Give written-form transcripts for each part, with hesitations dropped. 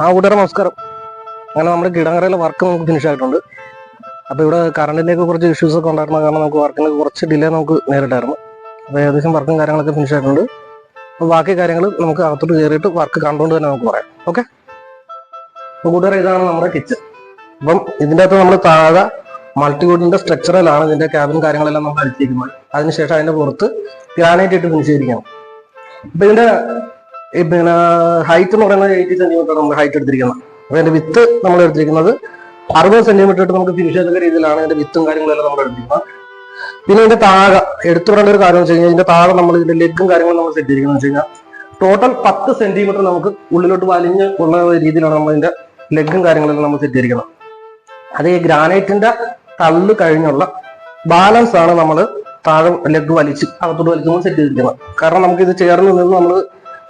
ആ കൂട്ടുകാരെ നമസ്കാരം. അങ്ങനെ നമ്മുടെ കിടങ്ങറയിലെ വർക്ക് നമുക്ക് ഫിനിഷ് ആയിട്ടുണ്ട്. അപ്പോൾ ഇവിടെ കറണ്ടിൻ്റെയൊക്കെ കുറച്ച് ഇഷ്യൂസ് ഒക്കെ ഉണ്ടായിരുന്ന കാരണം നമുക്ക് വർക്കിന് കുറച്ച് ഡിലേ നമുക്ക് നേരിട്ടായിരുന്നു. അപ്പോൾ ഏകദേശം വർക്കും കാര്യങ്ങളൊക്കെ ഫിനിഷ് ആയിട്ടുണ്ട്. അപ്പോൾ ബാക്കി കാര്യങ്ങൾ നമുക്ക് അകത്തോട്ട് കയറിയിട്ട് വർക്ക് കണ്ടുകൊണ്ട് തന്നെ നമുക്ക് പറയാം. ഓക്കെ. അപ്പോൾ കൂട്ടുകാരെ ഇതാണ് നമ്മുടെ കിച്ചൺ. അപ്പം ഇതിൻ്റെ അകത്ത് നമ്മൾ താഴെ മൾട്ടിവുഡിൻ്റെ സ്ട്രക്ചറിലാണ് ഇതിൻ്റെ ക്യാബിൻ കാര്യങ്ങളെല്ലാം നമ്മൾ അടിച്ചിരിക്കുന്നത്. അതിനുശേഷം അതിൻ്റെ പുറത്ത് ഗ്രാനൈറ്റ് ഇട്ട് ഫിനിഷ് ചെയ്തിരിക്കണം. അപ്പോൾ ഇതിൻ്റെ പിന്നെ ഹൈറ്റ് എന്ന് പറയുന്നത് 80 സെന്റിമീറ്റർ നമ്മൾ ഹൈറ്റ് എടുത്തിരിക്കുന്നത്. അപ്പൊ അതിന്റെ വിത്ത് നമ്മൾ എടുത്തിരിക്കുന്നത് 60 സെന്റിമീറ്റർ ഇട്ട് നമുക്ക് ഫിനിഷ് ചെയ്ത രീതിയിലാണ് ഇതിന്റെ വിത്തും കാര്യങ്ങളെല്ലാം നമ്മൾ എടുത്തിരിക്കുന്നത്. പിന്നെ ഇതിന്റെ താഴെ എടുത്തു പറയേണ്ട ഒരു കാര്യം വെച്ച് കഴിഞ്ഞാൽ ഇതിന്റെ താഴെ നമ്മൾ ഇതിന്റെ ലെഗും കാര്യങ്ങളും നമ്മൾ സെറ്റ് ചെയ്തിരിക്കുന്നത് വെച്ച് കഴിഞ്ഞാൽ ടോട്ടൽ 10 സെന്റിമീറ്റർ നമുക്ക് ഉള്ളിലോട്ട് വലിഞ്ഞ് ഉള്ള രീതിയിലാണ് നമ്മൾ ഇതിന്റെ ലെഗും കാര്യങ്ങളെല്ലാം നമ്മൾ സെറ്റ് ചെയ്തിരിക്കുന്നത്. അത് ഈ ഗ്രാനൈറ്റിന്റെ തള്ളു കഴിഞ്ഞുള്ള ബാലൻസ് ആണ് നമ്മൾ താഴെ ലെഗ് വലിച്ച് അകത്തോട്ട് വലിച്ചുകൊണ്ട് സെറ്റ് ചെയ്തിരിക്കുന്നത്. കാരണം നമുക്ക് ഇത് ചേർന്ന് നിന്ന് നമ്മൾ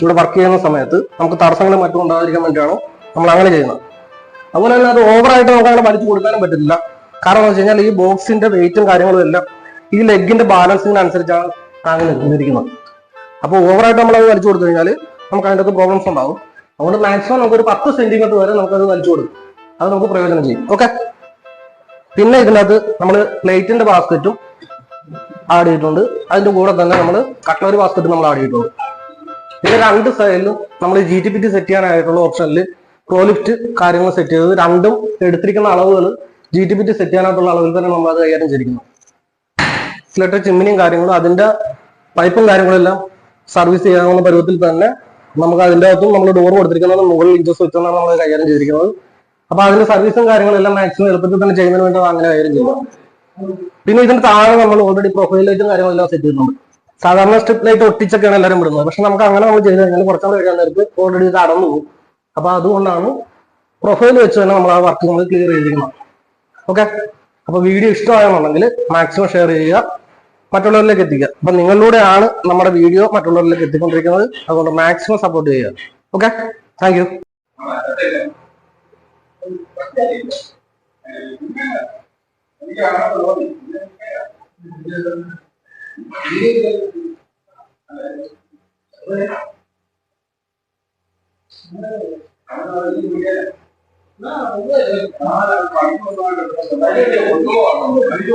ഇവിടെ വർക്ക് ചെയ്യുന്ന സമയത്ത് നമുക്ക് തടസ്സങ്ങളും മറ്റും ഉണ്ടാകാതിരിക്കാൻ വേണ്ടിയാണ് നമ്മൾ അങ്ങനെ ചെയ്യുന്നത്. അതുപോലെ തന്നെ അത് ഓവറായിട്ട് നമുക്ക് അങ്ങനെ വലിച്ചു കൊടുക്കാനും പറ്റില്ല. കാരണം എന്ന് വെച്ച് കഴിഞ്ഞാൽ ഈ ബോക്സിന്റെ വെയിറ്റും കാര്യങ്ങളും എല്ലാം ഈ ലെഗിന്റെ ബാലൻസിനനുസരിച്ചാണ് താങ്ങി നിർത്തിയിരിക്കുന്നത്. അപ്പോൾ ഓവറായിട്ട് നമ്മൾ അത് വലിച്ചു കൊടുത്തു കഴിഞ്ഞാൽ നമുക്ക് അതിൻ്റെ അകത്ത് പ്രോബ്ലംസ് ഉണ്ടാവും. അതുകൊണ്ട് മാക്സിമം നമുക്കൊരു 10 സെന്റിമീറ്റർ വരെ നമുക്കത് വലിച്ചു കൊടുക്കും. അത് നമുക്ക് പ്രയോജനം ചെയ്യും. ഓക്കെ. പിന്നെ ഇതിൻ്റെ അകത്ത് നമ്മൾ പ്ലേറ്റിന്റെ ബാസ്ക്കറ്റും ആഡ് ചെയ്തിട്ടുണ്ട്. അതിന്റെ കൂടെ തന്നെ നമ്മൾ കട്ട്ലറി ബാസ്ക്കറ്റും നമ്മൾ ആഡ് ചെയ്തിട്ടുണ്ട്. പിന്നെ രണ്ട് സൈഡിലും നമ്മൾ GTPT സെറ്റ് ചെയ്യാനായിട്ടുള്ള ഓപ്ഷനിൽ പ്രോ ലിഫ്റ്റ് കാര്യങ്ങൾ സെറ്റ് ചെയ്തത് രണ്ടും എടുത്തിരിക്കുന്ന അളവുകൾ GTPT സെറ്റ് ചെയ്യാനായിട്ടുള്ള അളവിൽ തന്നെ നമ്മൾ അത് കൈകാര്യം ചെയ്തിരിക്കുന്നു. സ്ലെറ്റർ ചിമ്മിനിയും കാര്യങ്ങളും അതിന്റെ പൈപ്പും കാര്യങ്ങളെല്ലാം സർവീസ് ചെയ്യാവുന്ന പരുവത്തിൽ തന്നെ നമുക്ക് അതിൻ്റെ അകത്തും നമ്മൾ ഡോർ കൊടുത്തിരിക്കുന്നത് മുകളിൽ ഇഞ്ചസ് വെച്ചാണ് നമ്മൾ കൈകാര്യം ചെയ്തിരിക്കുന്നത്. അപ്പൊ അതിന്റെ സർവീസും കാര്യങ്ങളെല്ലാം മാക്സിമം എളുപ്പത്തിൽ തന്നെ ചെയ്യുന്നതിന് വേണ്ടി അങ്ങനെ കൈകാര്യം ചെയ്യുക. പിന്നെ ഇതിന് താഴെ നമ്മൾ ഓൾറെഡി പ്രൊഫൈൽ ലൈറ്റും കാര്യങ്ങളെല്ലാം സെറ്റ് ചെയ്തിട്ടുണ്ട്. സാധാരണ സ്ട്രിപ്പ് ലൈറ്റ് ഒട്ടിച്ചൊക്കെയാണ് എല്ലാവരും വിടുന്നത്. പക്ഷെ നമുക്ക് അങ്ങനെ നമ്മൾ ചെയ്ത് കഴിഞ്ഞാൽ കുറച്ചുകൂടെ കഴിയാൻ നേരത്ത് ഓൾറെഡി ഇത് അടന്നു പോകും. അപ്പൊ അതുകൊണ്ടാണ് പ്രൊഫൈൽ വെച്ച് തന്നെ നമ്മൾ ആ വർക്ക് നമ്മൾ ക്ലിയർ ചെയ്തിരിക്കുന്നത്. ഓക്കെ. അപ്പൊ വീഡിയോ ഇഷ്ടമാണെന്നുണ്ടെങ്കിൽ മാക്സിമം ഷെയർ ചെയ്യുക, മറ്റുള്ളവരിലേക്ക് എത്തിക്കുക. അപ്പൊ നിങ്ങളിലൂടെയാണ് നമ്മുടെ വീഡിയോ മറ്റുള്ളവരിലേക്ക് എത്തിക്കൊണ്ടിരിക്കുന്നത്. അതുകൊണ്ട് മാക്സിമം സപ്പോർട്ട് ചെയ്യുക. ഓക്കെ. Thank you.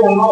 ഒന്നോ